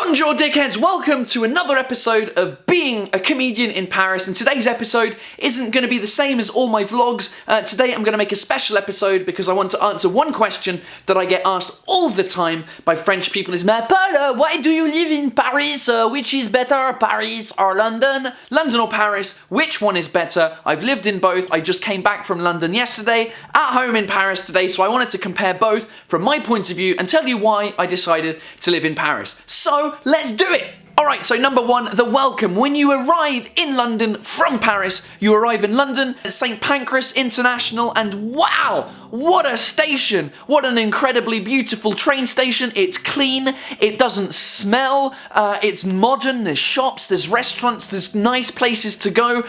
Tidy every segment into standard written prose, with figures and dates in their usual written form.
Bonjour dickheads, welcome to another episode of Being a Comedian in Paris, and today's episode isn't going to be the same as all my vlogs. Today I'm going to make a special episode because I want to answer one question that I get asked all the time by French people is, "Mais Paul, why do you live in Paris? Which is better, Paris or London? London or Paris? Which one is better?" I've lived in both. I just came back from London yesterday, at home in Paris today, so I wanted to compare both from my point of view and tell you why I decided to live in Paris. So let's do it! Alright, so number one, the welcome. When you arrive in London from Paris, you arrive in London at St. Pancras International, and wow, what a station! What an incredibly beautiful train station. It's clean, it doesn't smell, it's modern, there's shops, there's restaurants, there's nice places to go.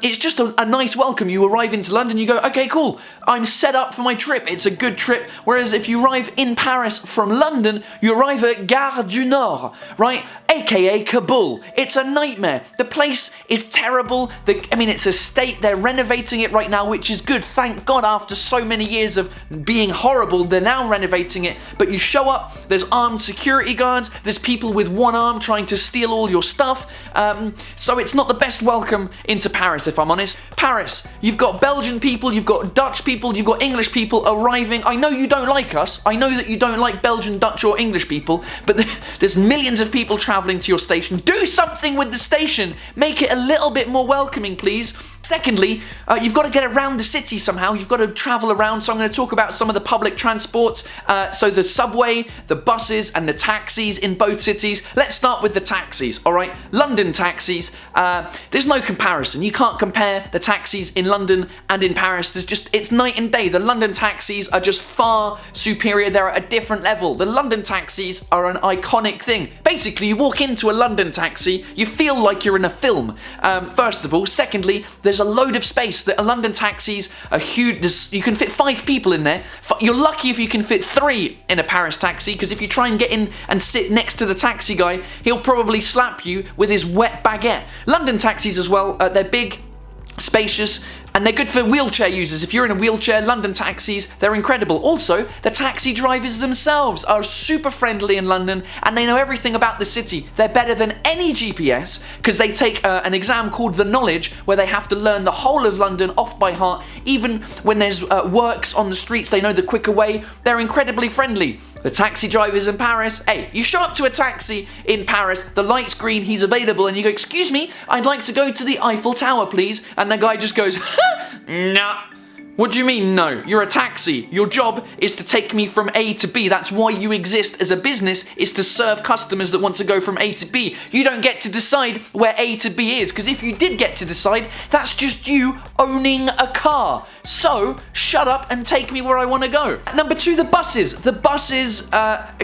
It's just a nice welcome. You arrive into London, you go, okay, cool, I'm set up for my trip. It's a good trip. Whereas if you arrive in Paris from London, you arrive at Gare du Nord, right? AKA Kabul. It's a nightmare. The place is terrible. It's a state. They're renovating it right now, which is good. Thank God, after so many years of being horrible, they're now renovating it. But you show up, there's armed security guards, there's people with one arm trying to steal all your stuff. So it's not the best welcome into Paris, if I'm honest. Paris, you've got Belgian people, you've got Dutch people, you've got English people arriving. I know you don't like us. I know that you don't like Belgian, Dutch, or English people, but there's millions of people traveling to your station. Do something with the station. Make it a little bit more welcoming, please. Secondly, you've got to get around the city somehow. You've got to travel around, so I'm going to talk about some of the public transports. So the subway, the buses, and the taxis in both cities. Let's start with the taxis, all right? London taxis, there's no comparison. You can't compare the taxis in London and in Paris. It's night and day. The London taxis are just far superior. They're at a different level. The London taxis are an iconic thing. Basically, you walk into a London taxi, you feel like you're in a film, first of all. Secondly, there's a load of space. The London taxis are huge. You can fit 5 people in there. You're lucky if you can fit 3 in a Paris taxi, because if you try and get in and sit next to the taxi guy, he'll probably slap you with his wet baguette. London taxis as well, they're big, spacious, and they're good for wheelchair users. If you're in a wheelchair, London taxis, they're incredible. Also, the taxi drivers themselves are super friendly in London, and they know everything about the city. They're better than any GPS, because they take an exam called the Knowledge, where they have to learn the whole of London off by heart. Even when there's works on the streets, they know the quicker way. They're incredibly friendly. The taxi drivers in Paris, hey, you show up to a taxi in Paris, the light's green, he's available, and you go, "Excuse me, I'd like to go to the Eiffel Tower, please." And the guy just goes, "Nah." What do you mean, no? You're a taxi. Your job is to take me from A to B. That's why you exist as a business, is to serve customers that want to go from A to B. You don't get to decide where A to B is, because if you did get to decide, that's just you owning a car. So, shut up and take me where I want to go. Number 2, the buses. The buses,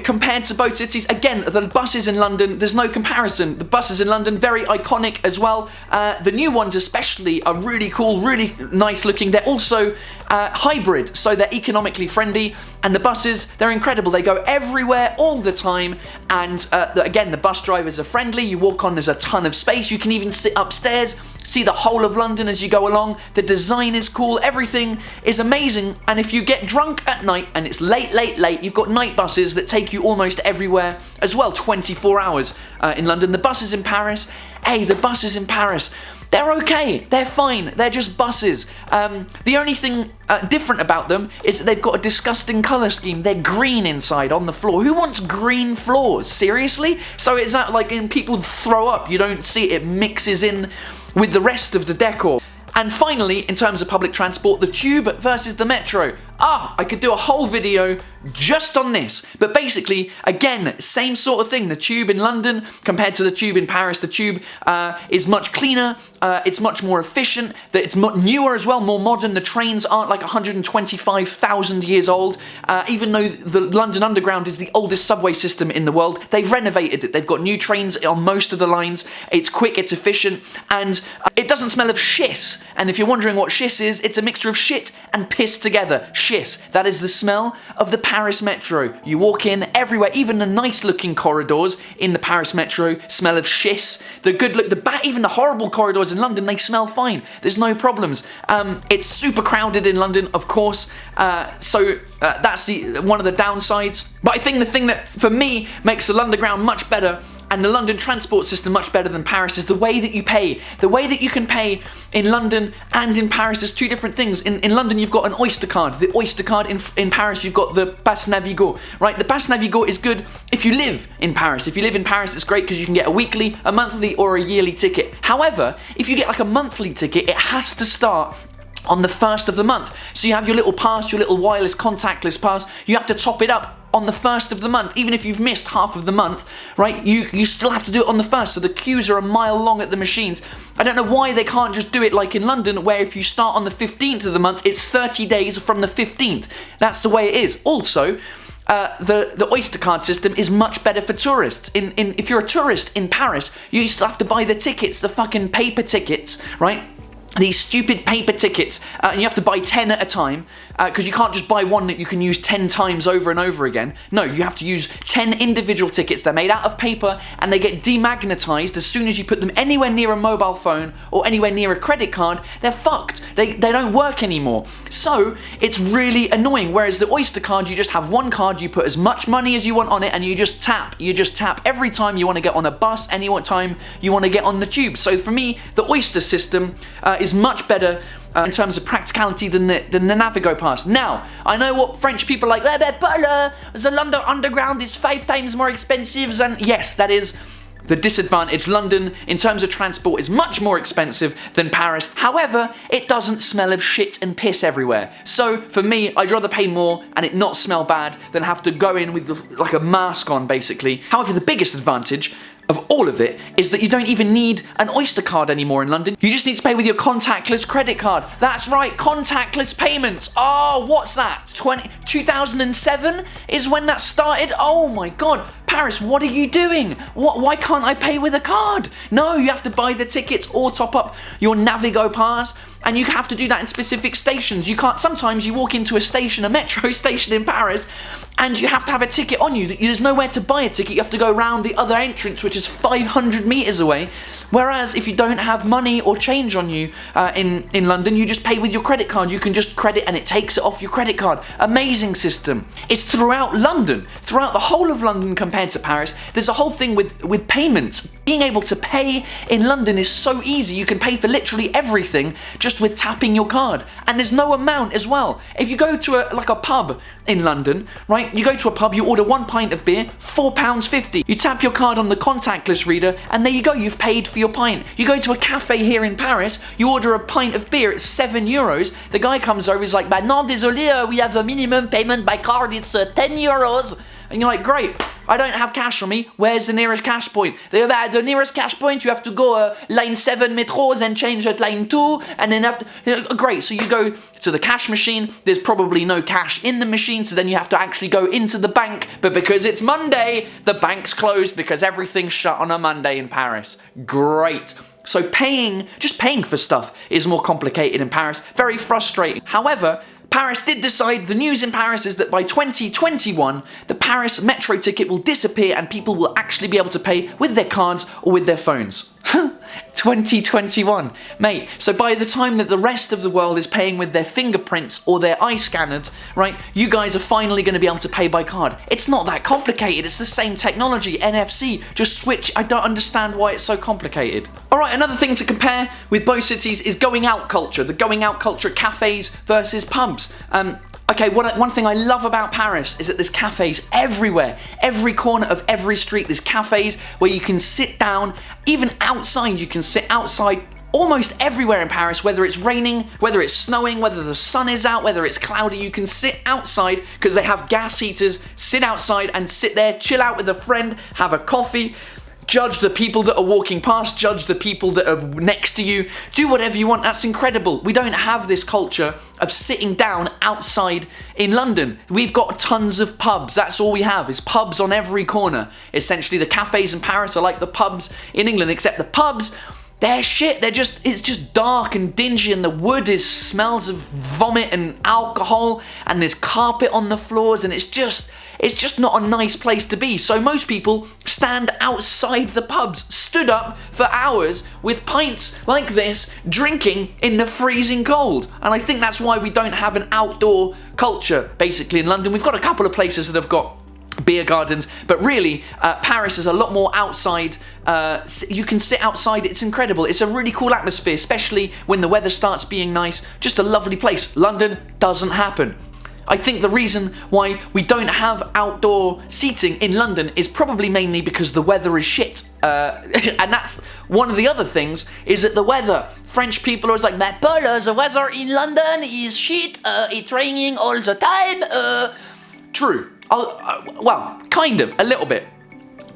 compared to both cities, again, the buses in London, there's no comparison. The buses in London, very iconic as well. The new ones especially are really cool, really nice looking. They're also hybrid, so they're economically friendly, and the buses, they're incredible. They go everywhere all the time, and again, the bus drivers are friendly. You walk on, there's a ton of space. You can even sit upstairs, see the whole of London as you go along. The design is cool, everything is amazing, and if you get drunk at night and it's late, you've got night buses that take you almost everywhere as well, 24 hours in London. The buses in Paris, the buses in Paris, they're okay, they're fine, they're just buses. The only thing different about them is that they've got a disgusting colour scheme. They're green inside on the floor. Who wants green floors? Seriously? So it's not like when people throw up, you don't see it mixes in with the rest of the decor. And finally, in terms of public transport, the tube versus the metro. I could do a whole video just on this. But basically, again, same sort of thing. The tube in London compared to the tube in Paris. The tube is much cleaner. It's much more efficient. It's newer as well, more modern. The trains aren't like 125,000 years old. Even though the London Underground is the oldest subway system in the world, they've renovated it. They've got new trains on most of the lines. It's quick, it's efficient, and it doesn't smell of shiz. And if you're wondering what shiz is, it's a mixture of shit and piss together. Shiz. That is the smell of the Paris metro. You walk in everywhere, even the nice looking corridors in the Paris metro smell of shiz. The good look, even the horrible corridors in London, they smell fine. There's no problems. It's super crowded in London, of course. So that's one of the downsides. But I think the thing that, for me, makes the Underground much better and the London transport system much better than Paris is the way that you pay. The way that you can pay in London and in Paris is two different things. In London, you've got an Oyster card. The Oyster card in Paris, you've got the Pass Navigo, right? The Pass Navigo is good if you live in Paris. If you live in Paris, it's great because you can get a weekly, a monthly, or a yearly ticket. However, if you get like a monthly ticket, it has to start on the first of the month. So you have your little pass, your little wireless contactless pass, you have to top it up on the first of the month. Even if you've missed half of the month, right, you still have to do it on the first. So the queues are a mile long at the machines. I don't know why they can't just do it like in London, where if you start on the 15th of the month, it's 30 days from the 15th. That's the way it is. Also, the Oyster card system is much better for tourists. If you're a tourist in Paris, you still have to buy the tickets, the fucking paper tickets, right? These stupid paper tickets, and you have to buy 10 at a time, because you can't just buy one that you can use 10 times over and over again. No, you have to use 10 individual tickets. They're made out of paper, and they get demagnetized as soon as you put them anywhere near a mobile phone or anywhere near a credit card. They're fucked. They don't work anymore. So it's really annoying. Whereas the Oyster card, you just have one card, you put as much money as you want on it, and you just tap. You just tap every time you want to get on a bus, any time you want to get on the tube. So for me, the Oyster system is much better in terms of practicality than the Navigo pass. Now, I know what French people are like, the London Underground is 5 times more expensive than... Yes, that is the disadvantage. London, in terms of transport, is much more expensive than Paris. However, it doesn't smell of shit and piss everywhere. So, for me, I'd rather pay more and it not smell bad than have to go in with like a mask on, basically. However, the biggest advantage of all of it is that you don't even need an Oyster card anymore in London. You just need to pay with your contactless credit card. That's right, contactless payments. Oh, what's that? 2007 is when that started? Oh my God. Paris, what are you doing? Why can't I pay with a card? No, you have to buy the tickets or top up your Navigo pass. And you have to do that in specific stations. You can't, sometimes you walk into a station, a metro station in Paris, and you have to have a ticket on you. There's nowhere to buy a ticket. You have to go around the other entrance, which is 500 meters away. Whereas if you don't have money or change on you in London, you just pay with your credit card. You can just credit and it takes it off your credit card. Amazing system. It's throughout London, throughout the whole of London compared to Paris. There's a whole thing with payments. Being able to pay in London is so easy. You can pay for literally everything just with tapping your card. And there's no amount as well. If you go to a pub in London, right? You go to a pub, you order 1 pint of beer, £4.50. You tap your card on the contactless reader, and there you go, you've paid for your pint. You go to a cafe here in Paris, you order a pint of beer, it's €7. The guy comes over, he's like, bah non, désolé, we have a minimum payment by card, it's €10. And you're like, great, I don't have cash on me. Where's the nearest cash point? They're about the nearest cash point. You have to go line 7 metros and change at line 2. And then great. So you go to the cash machine. There's probably no cash in the machine. So then you have to actually go into the bank. But because it's Monday, the bank's closed because everything's shut on a Monday in Paris. Great. So just paying for stuff is more complicated in Paris. Very frustrating. However, Paris did decide, the news in Paris is that by 2021, the Paris metro ticket will disappear and people will actually be able to pay with their cards or with their phones. 2021, mate. So by the time that the rest of the world is paying with their fingerprints or their eye scanners, right, you guys are finally going to be able to pay by card. It's not that complicated. It's the same technology, NFC. Just switch. I don't understand why it's so complicated. All right, another thing to compare with both cities is going out culture. The going out culture, cafes versus pubs. Okay, one thing I love about Paris is that there's cafes everywhere. Every corner of every street, there's cafes where you can sit down. Even outside, you can sit outside almost everywhere in Paris, whether it's raining, whether it's snowing, whether the sun is out, whether it's cloudy, you can sit outside because they have gas heaters, sit outside and sit there, chill out with a friend, have a coffee, judge the people that are walking past, judge the people that are next to you, do whatever you want. That's incredible. We don't have this culture of sitting down outside in London. We've got tons of pubs. That's all we have is pubs on every corner. Essentially, the cafes in Paris are like the pubs in England, except the pubs, they're shit. It's just dark and dingy, and the wood smells of vomit and alcohol, and there's carpet on the floors, and it's just not a nice place to be. So most people stand outside the pubs, stood up for hours with pints like this, drinking in the freezing cold. And I think that's why we don't have an outdoor culture, basically, in London. We've got a couple of places that have got beer gardens, but really Paris is a lot more outside. You can sit outside, it's incredible. It's a really cool atmosphere, especially when the weather starts being nice. Just a lovely place. London doesn't happen. I think the reason why we don't have outdoor seating in London is probably mainly because the weather is shit. And that's one of the other things, is that the weather. French people are always like, "Mais Paul, the weather in London is shit, it's raining all the time." True. Well, kind of, a little bit.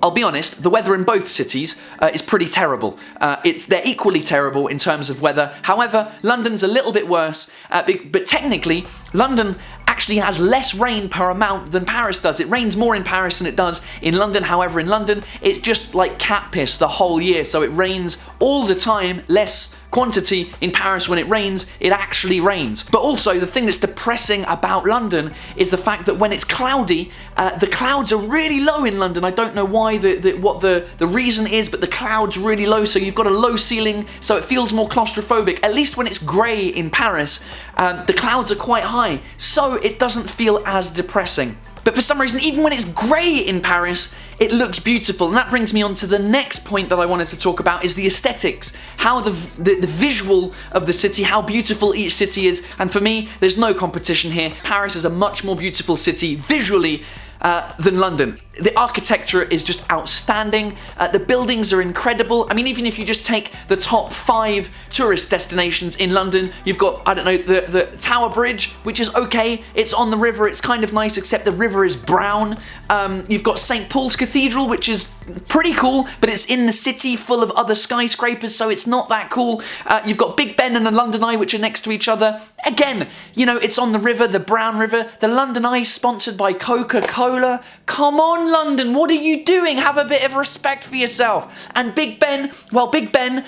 I'll be honest, the weather in both cities is pretty terrible. They're equally terrible in terms of weather. However, London's a little bit worse, but technically, London actually has less rain per amount than Paris does. It rains more in Paris than it does in London. However, in London, it's just like cat piss the whole year. So it rains all the time, less quantity. In Paris, when it rains, it actually rains. But also, the thing that's depressing about London is the fact that when it's cloudy, the clouds are really low in London. I don't know why, what the reason is, but the clouds really low, so you've got a low ceiling, so it feels more claustrophobic. At least when it's grey in Paris, the clouds are quite high, so it doesn't feel as depressing. But for some reason, even when it's grey in Paris, it looks beautiful. And that brings me on to the next point that I wanted to talk about, is the aesthetics. How the visual of the city, how beautiful each city is. And for me, there's no competition here. Paris is a much more beautiful city visually than London. The architecture is just outstanding. The buildings are incredible. I mean, even if you just take the top 5 tourist destinations in London, you've got, I don't know, the Tower Bridge, which is okay. It's on the river. It's kind of nice, except the river is brown. You've got St. Paul's Cathedral, which is pretty cool, but it's in the city full of other skyscrapers, so it's not that cool. You've got Big Ben and the London Eye, which are next to each other. Again, you know, it's on the river, the Brown River. The London Eye is sponsored by Coca-Cola. Come on, London, what are you doing? Have a bit of respect for yourself. And Big Ben, well, Big Ben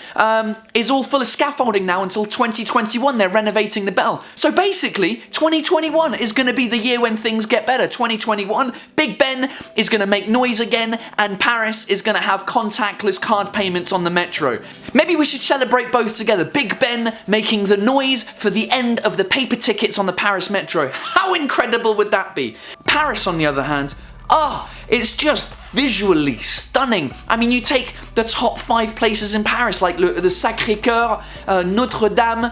is all full of scaffolding now until 2021. They're renovating the bell. So basically, 2021 is going to be the year when things get better. 2021, Big Ben is going to make noise again, and Paris is going to have contactless card payments on the metro. Maybe we should celebrate both together. Big Ben making the noise for the end of the paper tickets on the Paris metro. How incredible would that be? Paris, on the other hand, it's just visually stunning. I mean, you take the top 5 places in Paris, like the Sacré-Cœur, Notre-Dame,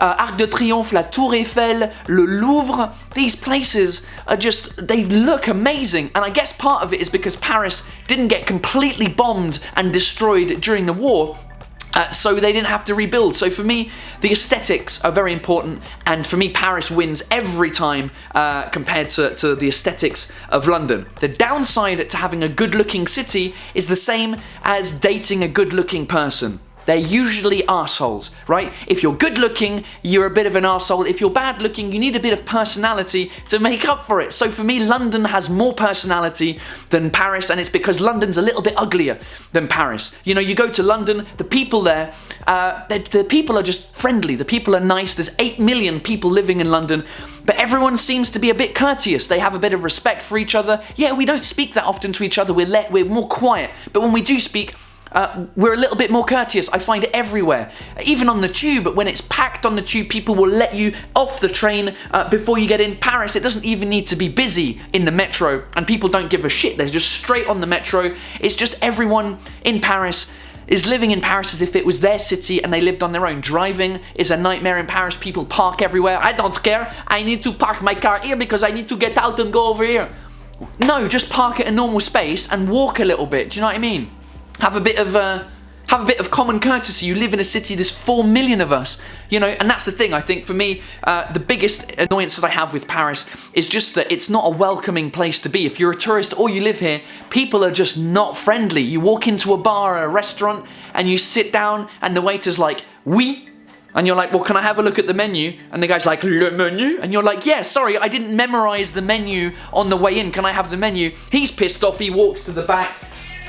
Arc de Triomphe, la Tour Eiffel, le Louvre. These places are just, they look amazing. And I guess part of it is because Paris didn't get completely bombed and destroyed during the war. So they didn't have to rebuild. So for me, the aesthetics are very important, and for me, Paris wins every time compared to the aesthetics of London. The downside to having a good-looking city is the same as dating a good-looking person. They're usually arseholes, right? If you're good looking, you're a bit of an arsehole. If you're bad looking, you need a bit of personality to make up for it. So for me, London has more personality than Paris, and it's because London's a little bit uglier than Paris. You know, you go to London, the people there, the people are just friendly. The people are nice. There's 8 million people living in London, but everyone seems to be a bit courteous. They have a bit of respect for each other. Yeah, we don't speak that often to each other. We're more quiet, but when we do speak, we're a little bit more courteous. I find it everywhere. Even on the tube, when it's packed on the tube, people will let you off the train before you get in. Paris, it doesn't even need to be busy in the metro, and people don't give a shit. They're just straight on the metro. It's just everyone in Paris is living in Paris as if it was their city and they lived on their own. Driving is a nightmare in Paris. People park everywhere. I don't care. I need to park my car here because I need to get out and go over here. No, just park at a normal space and walk a little bit. Do you know what I mean? Have a bit of common courtesy. You live in a city, there's 4 million of us, you know, and that's the thing. I think for me, the biggest annoyance that I have with Paris is just that it's not a welcoming place to be. If you're a tourist or you live here, people are just not friendly. You walk into a bar or a restaurant and you sit down and the waiter's like, oui. And you're like, well, can I have a look at the menu? And the guy's like, le menu? And you're like, yeah, sorry, I didn't memorize the menu on the way in. Can I have the menu? He's pissed off. He walks to the back.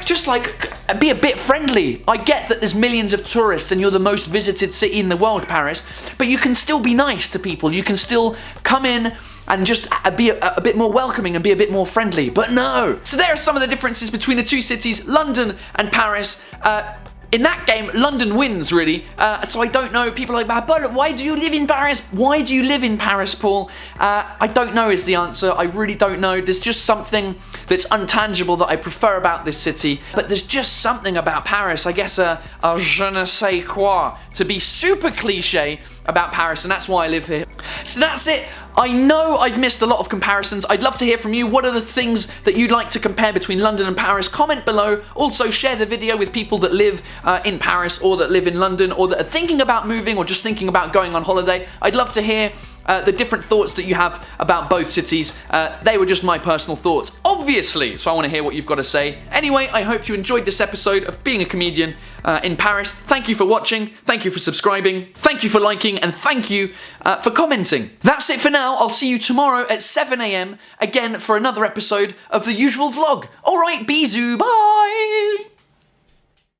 Just like, be a bit friendly. I get that there's millions of tourists and you're the most visited city in the world, Paris, but you can still be nice to people. You can still come in and just be a bit more welcoming and be a bit more friendly. But no. So there are some of the differences between the two cities, London and Paris. In that game, London wins, really. So I don't know. People are like, but why do you live in Paris? Why do you live in Paris, Paul? I don't know is the answer. I really don't know. There's just something that's untangible that I prefer about this city. But there's just something about Paris. I guess a je ne sais quoi, to be super cliche about Paris, and that's why I live here. So that's it. I know I've missed a lot of comparisons. I'd love to hear from you. What are the things that you'd like to compare between London and Paris? Comment below. Also, share the video with people that live in Paris or that live in London or that are thinking about moving or just thinking about going on holiday. I'd love to hear the different thoughts that you have about both cities. They were just my personal thoughts, obviously, so I want to hear what you've got to say. Anyway, I hope you enjoyed this episode of Being a Comedian in Paris. Thank you for watching, thank you for subscribing, thank you for liking, and thank you for commenting. That's it for now. I'll see you tomorrow at 7 AM again for another episode of the usual vlog. Alright, bisous, bye!